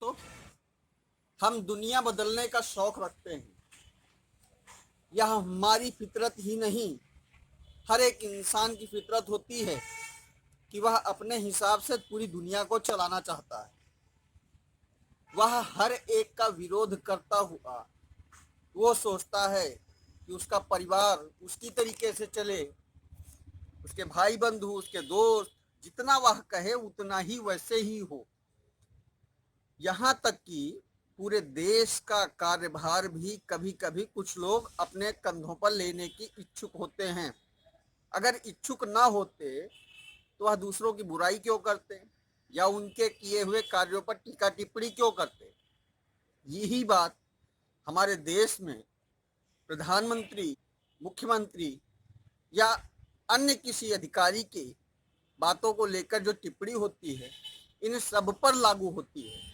दोस्तों, हम दुनिया बदलने का शौक रखते हैं। यह हमारी फितरत ही नहीं, हर एक इंसान की फितरत होती है कि वह अपने हिसाब से पूरी दुनिया को चलाना चाहता है। वह हर एक का विरोध करता हुआ वो सोचता है कि उसका परिवार उसकी तरीके से चले, उसके भाई बंधु, उसके दोस्त, जितना वह कहे उतना ही वैसे ही हो। यहाँ तक कि पूरे देश का कार्यभार भी कभी कभी कुछ लोग अपने कंधों पर लेने की इच्छुक होते हैं। अगर इच्छुक ना होते तो वह दूसरों की बुराई क्यों करते या उनके किए हुए कार्यों पर टीका टिप्पणी क्यों करते। यही बात हमारे देश में प्रधानमंत्री, मुख्यमंत्री या अन्य किसी अधिकारी की बातों को लेकर जो टिप्पणी होती है, इन सब पर लागू होती है।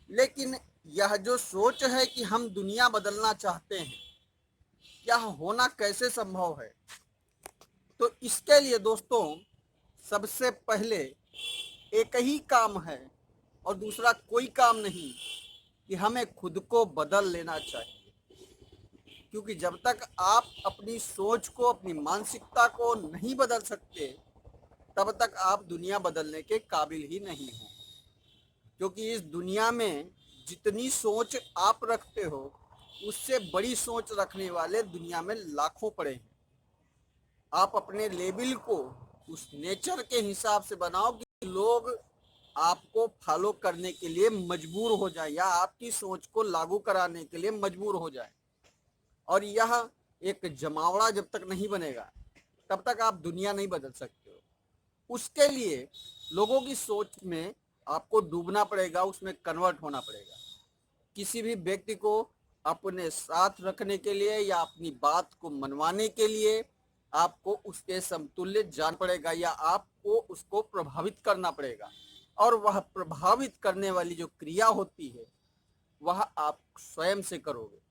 लेकिन यह जो सोच है कि हम दुनिया बदलना चाहते हैं, यह होना कैसे संभव है? तो इसके लिए दोस्तों, सबसे पहले एक ही काम है और दूसरा कोई काम नहीं कि हमें खुद को बदल लेना चाहिए। क्योंकि जब तक आप अपनी सोच को, अपनी मानसिकता को नहीं बदल सकते, तब तक आप दुनिया बदलने के काबिल ही नहीं हो। क्योंकि इस दुनिया में जितनी सोच आप रखते हो, उससे बड़ी सोच रखने वाले दुनिया में लाखों पड़े हैं। आप अपने लेवल को उस नेचर के हिसाब से बनाओ कि लोग आपको फॉलो करने के लिए मजबूर हो जाए या आपकी सोच को लागू कराने के लिए मजबूर हो जाए। और यह एक जमावड़ा जब तक नहीं बनेगा, तब तक आप दुनिया नहीं बदल सकते हो। उसके लिए लोगों की सोच में आपको डूबना पड़ेगा, उसमें कन्वर्ट होना पड़ेगा। किसी भी व्यक्ति को अपने साथ रखने के लिए या अपनी बात को मनवाने के लिए आपको उसके समतुल्य जान पड़ेगा या आपको उसको प्रभावित करना पड़ेगा। और वह प्रभावित करने वाली जो क्रिया होती है, वह आप स्वयं से करोगे।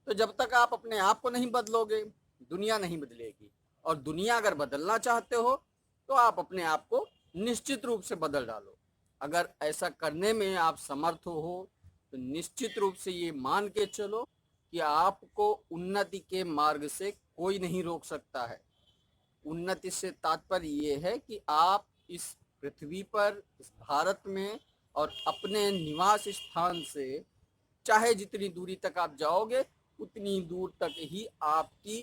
तो जब तक आप अपने आप को नहीं बदलोगे, दुनिया नहीं बदलेगी। और दुनिया अगर बदलना चाहते हो तो आप अपने आप को निश्चित रूप से बदल डालो। अगर ऐसा करने में आप समर्थ हो तो निश्चित रूप से ये मान के चलो कि आपको उन्नति के मार्ग से कोई नहीं रोक सकता है। उन्नति से तात्पर्य ये है कि आप इस पृथ्वी पर, इस भारत में और अपने निवास स्थान से चाहे जितनी दूरी तक आप जाओगे, उतनी दूर तक ही आपकी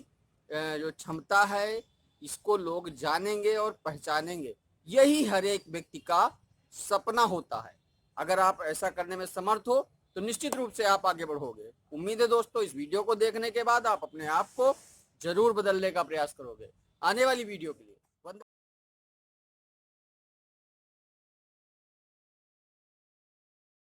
जो क्षमता है, इसको लोग जानेंगे और पहचानेंगे। यही हर एक व्यक्ति का सपना होता है। अगर आप ऐसा करने में समर्थ हो तो निश्चित रूप से आप आगे बढ़ोगे। उम्मीद है दोस्तों, इस वीडियो को देखने के बाद आप अपने आप को जरूर बदलने का प्रयास करोगे। आने वाली वीडियो के लिए